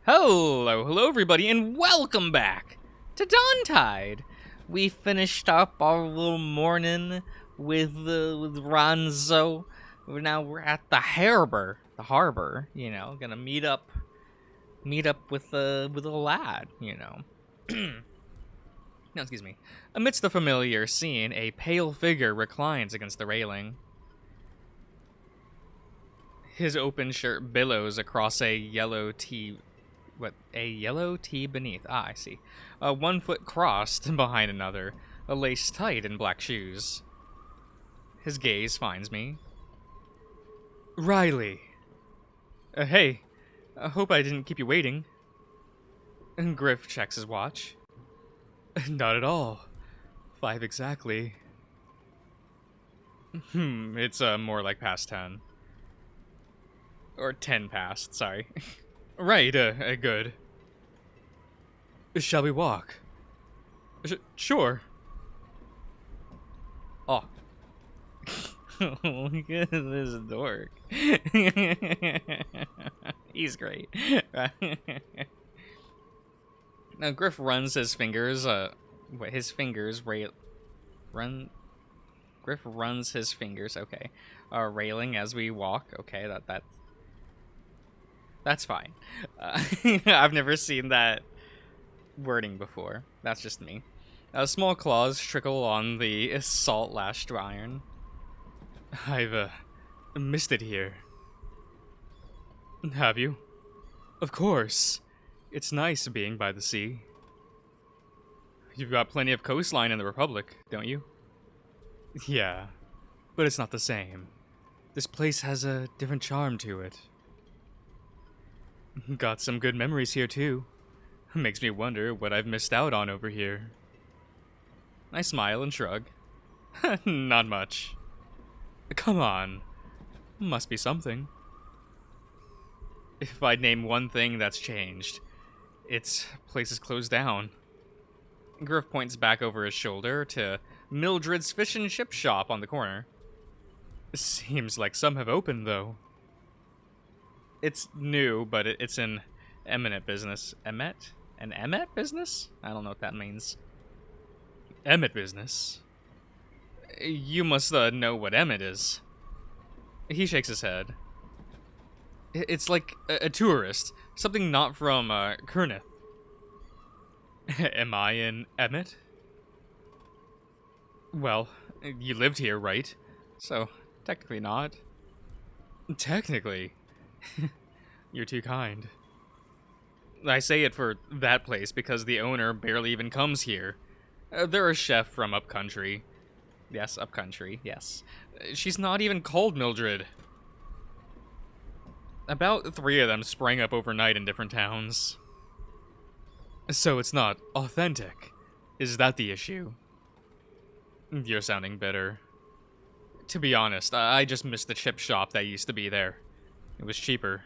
Hello everybody, and welcome back to Dawntide. We finished up our little morning with Ronzo. Now we're at the harbor. You know, gonna meet up with a lad. You know. No, excuse me. Amidst the familiar scene, a pale figure reclines against the railing. His open shirt billows across a yellow tea beneath. Ah, I see. 1 foot crossed behind another, laced tight in black shoes. His gaze finds me. Riley. Hey. I hope I didn't keep you waiting. Griff checks his watch. Not at all. 5 exactly. It's more like past 10. Or 10 past, sorry. Right, good. Shall we walk? Sure. Oh. Look at this dork. He's great. Now, Griff runs his fingers, Griff runs his fingers, okay. Railing as we walk, okay, that's fine. I've never seen that wording before. That's just me. Small claws trickle on the salt-lashed iron. I've missed it here. Have you? Of course. It's nice being by the sea. You've got plenty of coastline in the Republic, don't you? Yeah, but it's not the same. This place has a different charm to it. Got some good memories here, too. Makes me wonder what I've missed out on over here. I smile and shrug. Not much. Come on. Must be something. If I'd name one thing that's changed, it's places closed down. Griff points back over his shoulder to Mildred's fish and chip shop on the corner. Seems like some have opened, though. It's new, but it's an eminent business. Emmet? An Emmet business? I don't know what that means. Emmet business? You must know what Emmet is. He shakes his head. It's like a tourist. Something not from Kerneth. Am I in Emmet? Well, you lived here, right? So, technically not. Technically? You're too kind. I say it for that place because the owner barely even comes here. They're a chef from upcountry. Yes, upcountry, yes. She's not even called Mildred. About 3 of them sprang up overnight in different towns. So it's not authentic. Is that the issue? You're sounding bitter. To be honest, I just missed the chip shop that used to be there. It was cheaper.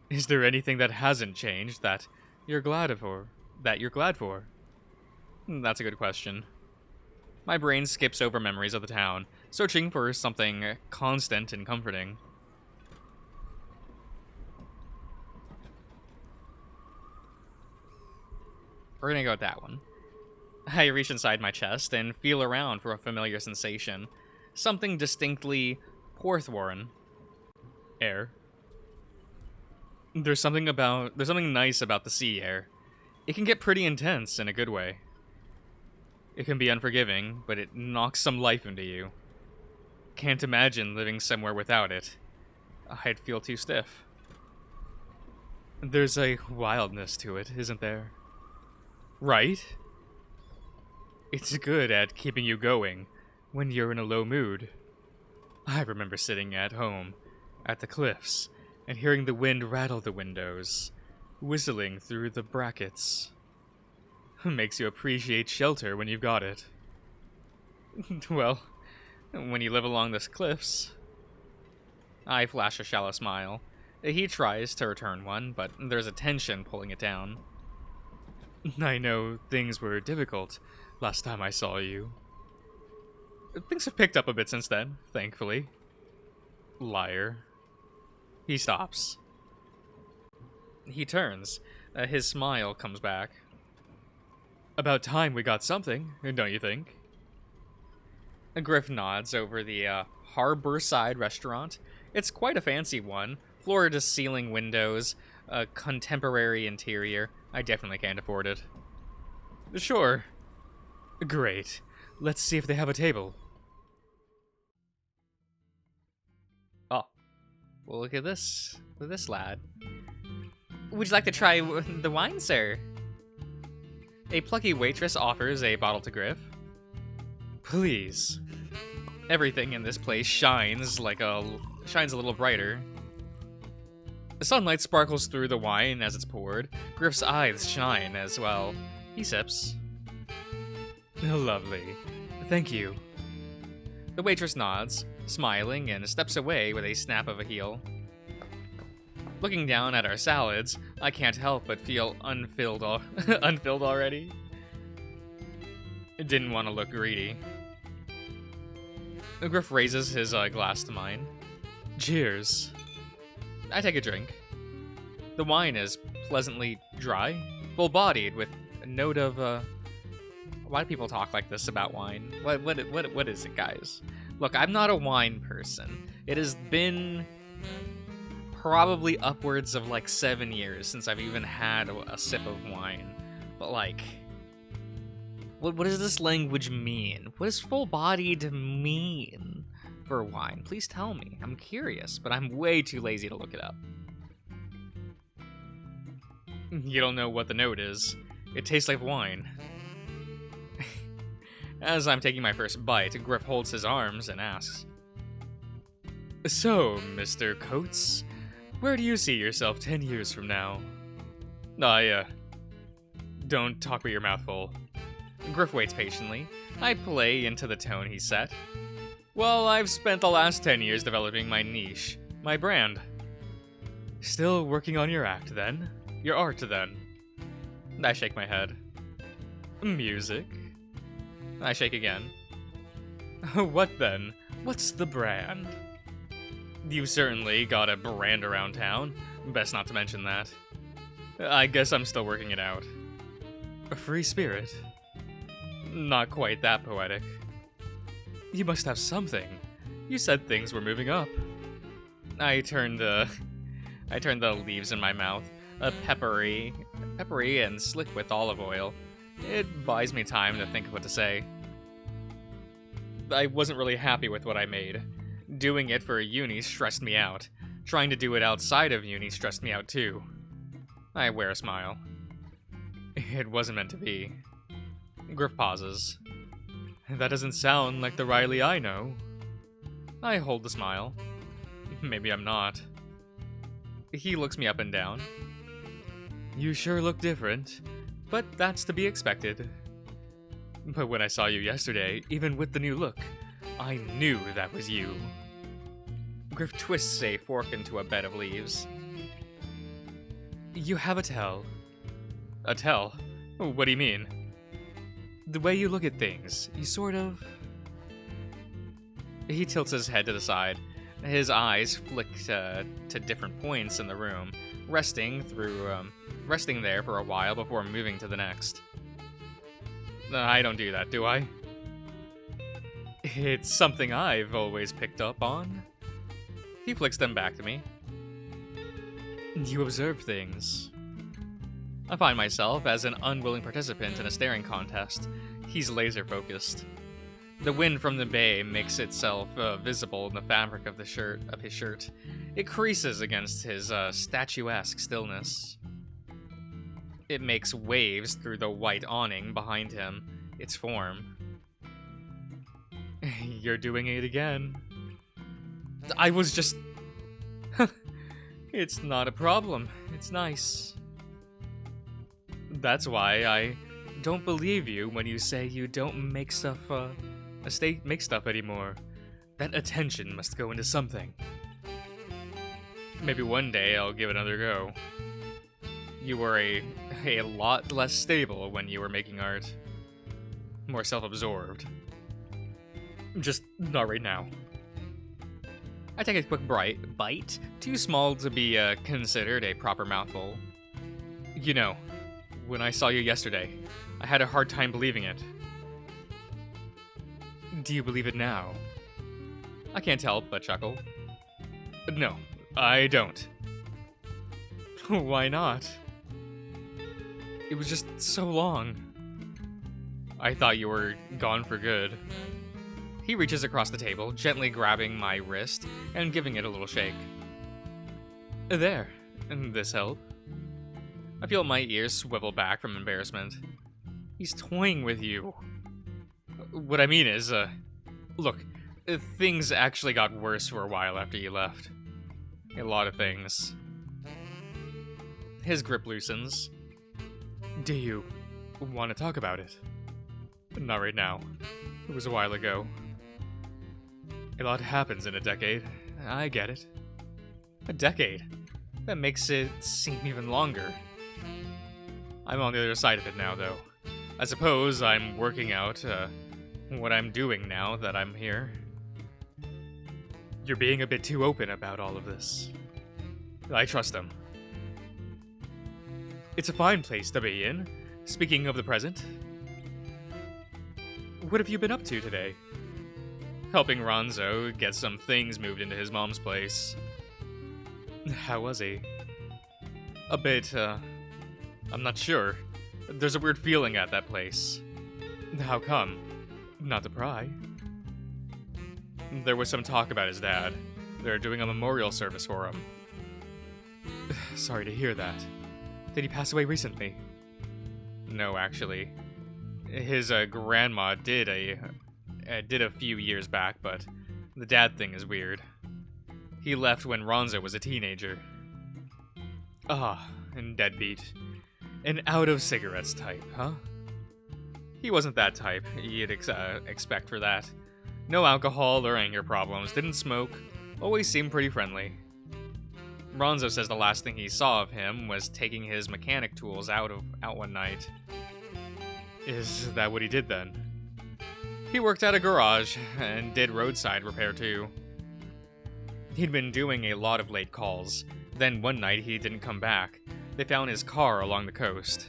Is there anything that hasn't changed that you're glad for? That's a good question. My brain skips over memories of the town, searching for something constant and comforting. We're gonna go with that one. I reach inside my chest and feel around for a familiar sensation. Something distinctly Porthwarren. Air. There's something nice about the sea air. It can get pretty intense in a good way. It can be unforgiving, but it knocks some life into you. Can't imagine living somewhere without it. I'd feel too stiff. There's a wildness to it, isn't there? Right? It's good at keeping you going when you're in a low mood. I remember sitting at home, at the cliffs, and hearing the wind rattle the windows, whistling through the brackets. Makes you appreciate shelter when you've got it. Well, when you live along the cliffs... I flash a shallow smile. He tries to return one, but there's a tension pulling it down. I know things were difficult last time I saw you. Things have picked up a bit since then, thankfully. Liar. He stops. He turns. His smile comes back. About time we got something, don't you think? Griff nods over the Harborside restaurant. It's quite a fancy one. Floor-to-ceiling windows, a contemporary interior. I definitely can't afford it. Sure. Great. Let's see if they have a table. Oh. Well, look at this. Look at this lad. Would you like to try the wine, sir? A plucky waitress offers a bottle to Griff. Please. Everything in this place shines a little brighter. The sunlight sparkles through the wine as it's poured. Griff's eyes shine as well. He sips. Lovely. Thank you. The waitress nods, smiling, and steps away with a snap of a heel. Looking down at our salads, I can't help but feel unfilled already. Didn't want to look greedy. Griff raises his glass to mine. Cheers. I take a drink. The wine is pleasantly dry, full-bodied, with a note of, Why do people talk like this about wine? What is it, guys? Look, I'm not a wine person. It has been probably upwards of, 7 years since I've even had a sip of wine. But, what does this language mean? What does full-bodied mean for wine? Please tell me. I'm curious, but I'm way too lazy to look it up. You don't know what the note is. It tastes like wine. As I'm taking my first bite, Griff holds his arms and asks, So, Mr. Coates, where do you see yourself 10 years from now? Don't talk with your mouth full. Griff waits patiently. I play into the tone he set. Well, I've spent the last 10 years developing my niche, my brand. Still working on your act, then? Your art, then? I shake my head. Music? I shake again. What then? What's the brand? You certainly got a brand around town. Best not to mention that. I guess I'm still working it out. A free spirit? Not quite that poetic. You must have something. You said things were moving up. I turned the leaves in my mouth, peppery and slick with olive oil. It buys me time to think of what to say. I wasn't really happy with what I made. Doing it for uni stressed me out. Trying to do it outside of uni stressed me out too. I wear a smile. It wasn't meant to be. Griff pauses. That doesn't sound like the Riley I know. I hold the smile. Maybe I'm not. He looks me up and down. You sure look different, but that's to be expected. But when I saw you yesterday, even with the new look, I knew that was you. Griff twists a fork into a bed of leaves. You have a tell. A tell? What do you mean? The way you look at things, you sort of... He tilts his head to the side. His eyes flick to different points in the room, resting there for a while before moving to the next. I don't do that, do I? It's something I've always picked up on. He flicks them back to me. You observe things. I find myself as an unwilling participant in a staring contest. He's laser-focused. The wind from the bay makes itself visible in the fabric of his shirt. It creases against his statuesque stillness. It makes waves through the white awning behind him, its form. You're doing it again. I was just... It's not a problem. It's nice. That's why I don't believe you when you say you don't make stuff anymore. That attention must go into something. Maybe one day I'll give it another go. You were a lot less stable when you were making art. More self-absorbed. Just not right now. I take a quick bite, too small to be considered a proper mouthful. You know, when I saw you yesterday, I had a hard time believing it. Do you believe it now? I can't help but chuckle. No, I don't. Why not? It was just so long. I thought you were gone for good. He reaches across the table, gently grabbing my wrist and giving it a little shake. There. This help? I feel my ears swivel back from embarrassment. He's toying with you. What I mean is, look, things actually got worse for a while after you left. A lot of things. His grip loosens. Do you want to talk about it? Not right now. It was a while ago. A lot happens in a decade. I get it. A decade? That makes it seem even longer. I'm on the other side of it now, though. I suppose I'm working out what I'm doing now that I'm here. You're being a bit too open about all of this. I trust him. It's a fine place to be in. Speaking of the present, what have you been up to today? Helping Ronzo get some things moved into his mom's place. How was he? A bit, I'm not sure. There's a weird feeling at that place. How come? Not to pry. There was some talk about his dad. They're doing a memorial service for him. Sorry to hear that. Did he pass away recently? No, actually. His grandma did a few years back, but the dad thing is weird. He left when Ronzo was a teenager. And deadbeat. An out-of-cigarettes type, huh? He wasn't that type, you'd expect for that. No alcohol or anger problems, didn't smoke, always seemed pretty friendly. Ronzo says the last thing he saw of him was taking his mechanic tools out one night. Is that what he did then? He worked at a garage and did roadside repair too. He'd been doing a lot of late calls. Then one night he didn't come back. They found his car along the coast.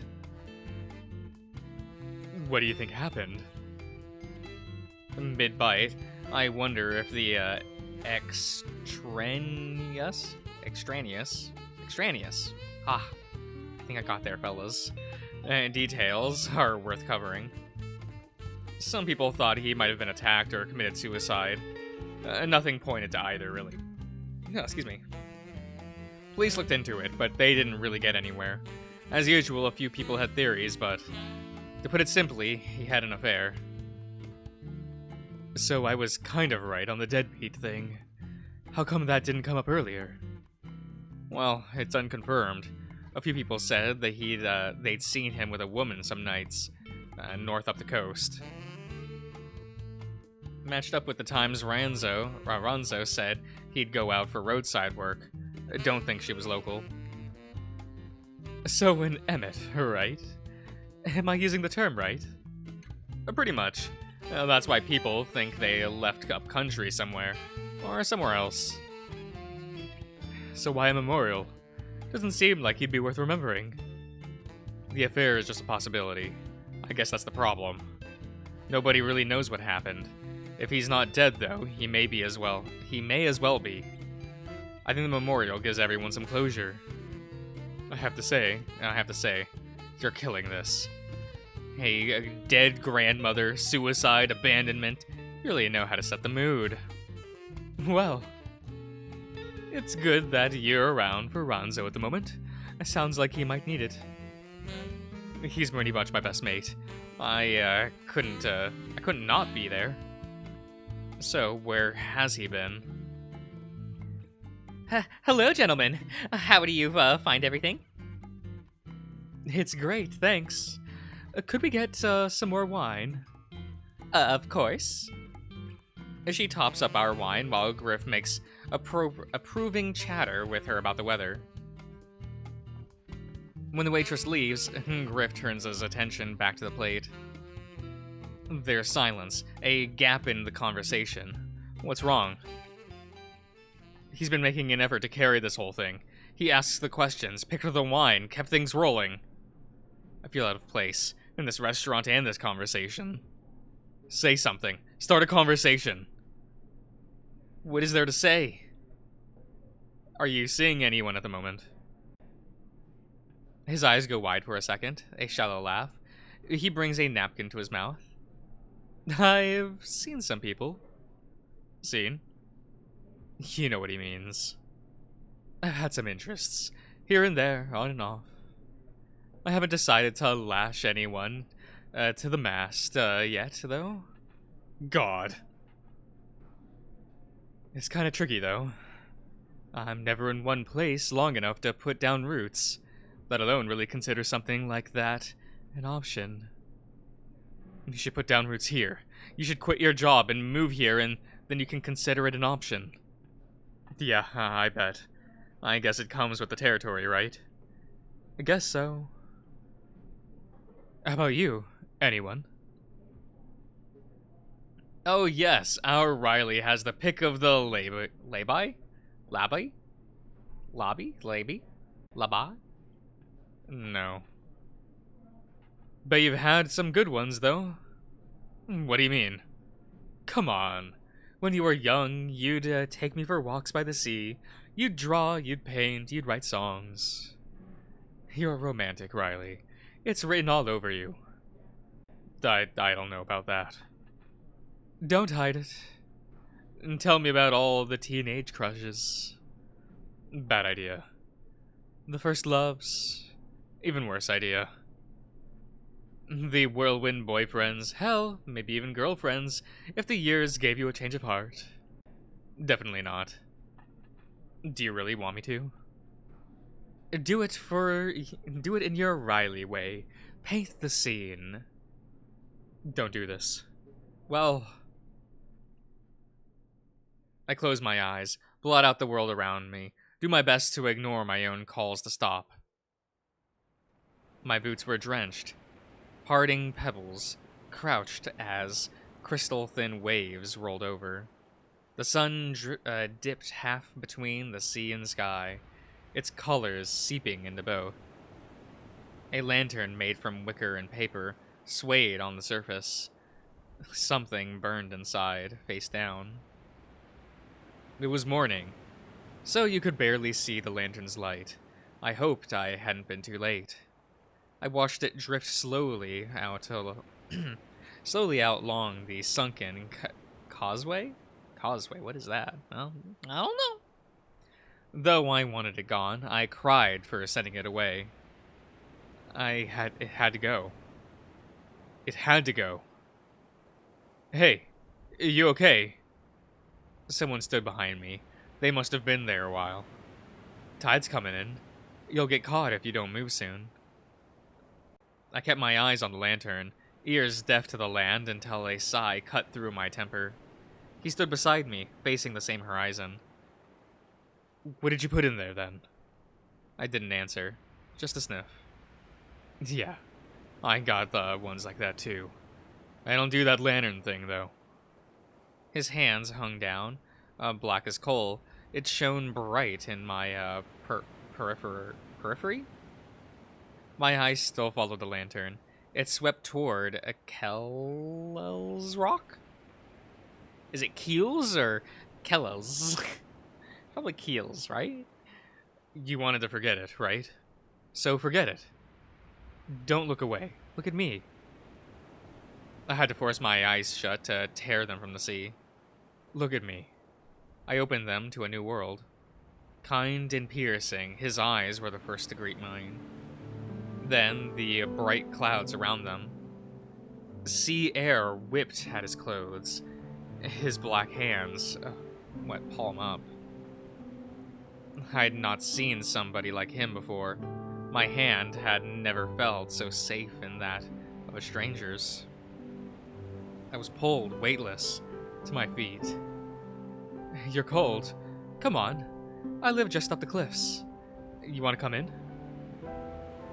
What do you think happened? Mid-bite, I wonder if the extraneous? I think I got there, fellas. Details are worth covering. Some people thought he might have been attacked or committed suicide. Nothing pointed to either, really. No, excuse me. Police looked into it, but they didn't really get anywhere. As usual, a few people had theories, but to put it simply, he had an affair. So I was kind of right on the deadbeat thing. How come that didn't come up earlier? Well, it's unconfirmed. A few people said that they'd seen him with a woman some nights, north up the coast. Matched up with the times Ronzo said he'd go out for roadside work. Don't think she was local. So an Emmett, right? Am I using the term right? Pretty much. That's why people think they left up country somewhere, or somewhere else. So why a memorial? Doesn't seem like he'd be worth remembering. The affair is just a possibility. I guess that's the problem. Nobody really knows what happened. If he's not dead, though, he may as well be. I think the memorial gives everyone some closure. I have to say, you're killing this. Hey, a dead grandmother, suicide, abandonment. You really know how to set the mood. Well, it's good that you're around for Ronzo at the moment. It sounds like he might need it. He's pretty much my best mate. I couldn't not be there. So, where has he been? Hello, gentlemen. How do you find everything? It's great, thanks. Could we get some more wine? Of course. She tops up our wine while Griff makes approving chatter with her about the weather. When the waitress leaves, Griff turns his attention back to the plate. There's silence, a gap in the conversation. What's wrong? He's been making an effort to carry this whole thing. He asks the questions, picked the wine, kept things rolling. I feel out of place in this restaurant and this conversation. Say something. Start a conversation. What is there to say? Are you seeing anyone at the moment? His eyes go wide for a second, a shallow laugh. He brings a napkin to his mouth. I've seen some people. Seen? You know what he means. I've had some interests, here and there, on and off. I haven't decided to lash anyone to the mast yet, though. God. It's kinda tricky, though. I'm never in one place long enough to put down roots, let alone really consider something like that an option. You should put down roots here. You should quit your job and move here, and then you can consider it an option. Yeah, I bet. I guess it comes with the territory, right? I guess so. How about you? Anyone? Oh yes, our Riley has the pick of the lobby? No. Bet you've had some good ones, though. What do you mean? Come on. When you were young, you'd take me for walks by the sea. You'd draw, you'd paint, you'd write songs. You're romantic, Riley. It's written all over you. I don't know about that. Don't hide it. And tell me about all the teenage crushes. Bad idea. The first loves. Even worse idea. The whirlwind boyfriends, hell, maybe even girlfriends, if the years gave you a change of heart. Definitely not. Do you really want me to? Do it in your Riley way. Paint the scene. Don't do this. Well, I close my eyes, blot out the world around me, do my best to ignore my own calls to stop. My boots were drenched. Parting pebbles crouched as crystal-thin waves rolled over. The sun dipped half between the sea and sky, its colors seeping into both. A lantern made from wicker and paper swayed on the surface. Something burned inside, face down. It was morning, so you could barely see the lantern's light. I hoped I hadn't been too late. I watched it drift slowly out along the sunken causeway? Causeway, what is that? Well, I don't know. Though I wanted it gone, I cried for sending it away. It had to go. It had to go. Hey, you okay? Someone stood behind me. They must have been there a while. Tide's coming in. You'll get caught if you don't move soon. I kept my eyes on the lantern, ears deaf to the land until a sigh cut through my temper. He stood beside me, facing the same horizon. What did you put in there, then? I didn't answer. Just a sniff. Yeah, I got the ones like that, too. I don't do that lantern thing, though. His hands hung down, black as coal. It shone bright in my, periphery? My eyes still followed the lantern. It swept toward a Kells rock? Is it Keels or Kells? Probably Keels, right? You wanted to forget it, right? So forget it. Don't look away. Look at me. I had to force my eyes shut to tear them from the sea. Look at me. I opened them to a new world. Kind and piercing, his eyes were the first to greet mine. Then the bright clouds around them. Sea air whipped at his clothes. His black hands went palm up. I'd not seen somebody like him before. My hand had never felt so safe in that of a stranger's. I was pulled, weightless, to my feet. You're cold. Come on. I live just up the cliffs. You want to come in?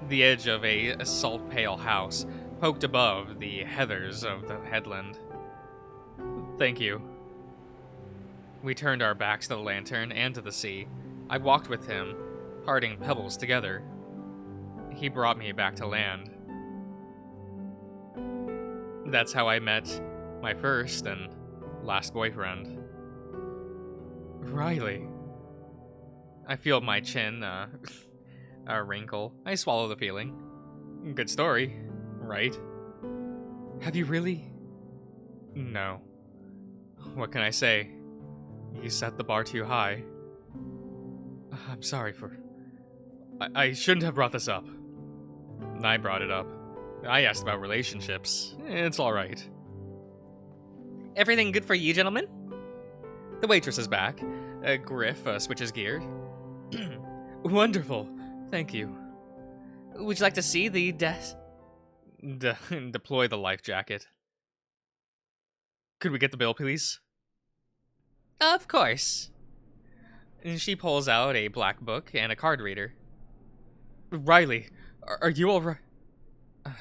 The edge of a salt-pale house poked above the heathers of the headland. Thank you. We turned our backs to the lantern and to the sea. I walked with him, parting pebbles together. He brought me back to land. That's how I met my first and last boyfriend. Riley. I feel my chin, wrinkle. I swallow the feeling. Good story, right? Have you really? No. What can I say? You set the bar too high. I'm sorry for... I shouldn't have brought this up. I brought it up. I asked about relationships. It's alright. Everything good for you, gentlemen? The waitress is back. Griff switches gear. Wonderful. Thank you. Would you like to see the deploy the life jacket? Could we get the bill, please? Of course. And she pulls out a black book and a card reader. Riley, are you alright?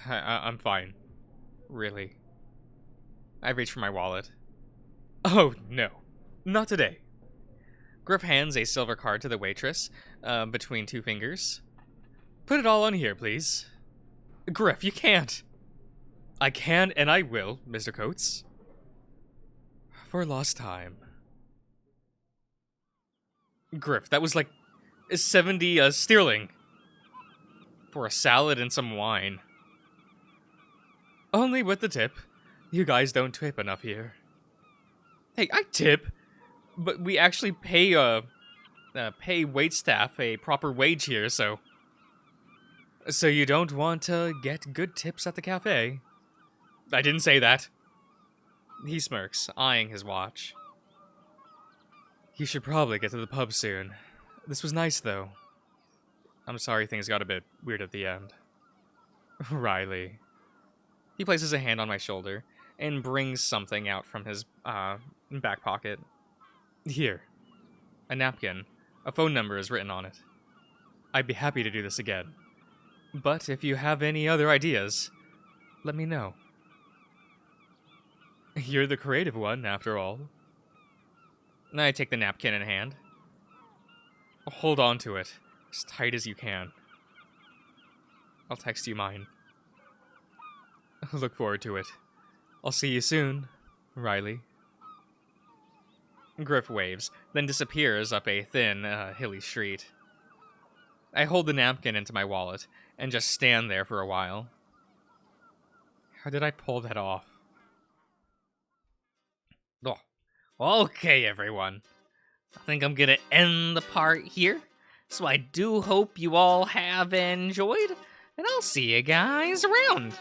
I'm fine. Really. I reach for my wallet. Oh, no. Not today. Griff hands a silver card to the waitress, between two fingers. Put it all on here, please. Griff, you can't. I can and I will, Mr. Coates. For lost time. Griff, that was like 70 sterling. For a salad and some wine. Only with the tip. You guys don't tip enough here. Hey, I tip, but we actually pay waitstaff a proper wage here, so... So you don't want to get good tips at the cafe? I didn't say that. He smirks, eyeing his watch. You should probably get to the pub soon. This was nice, though. I'm sorry things got a bit weird at the end. Riley. He places a hand on my shoulder and brings something out from his back pocket. Here. A napkin. A phone number is written on it. I'd be happy to do this again. But if you have any other ideas, let me know. You're the creative one, after all. I take the napkin in hand. Hold on to it, as tight as you can. I'll text you mine. Look forward to it. I'll see you soon, Riley. Griff waves, then disappears up a thin, hilly street. I hold the napkin into my wallet and just stand there for a while. How did I pull that off? Oh. Okay, everyone. I think I'm gonna end the part here. So I do hope you all have enjoyed, and I'll see you guys around.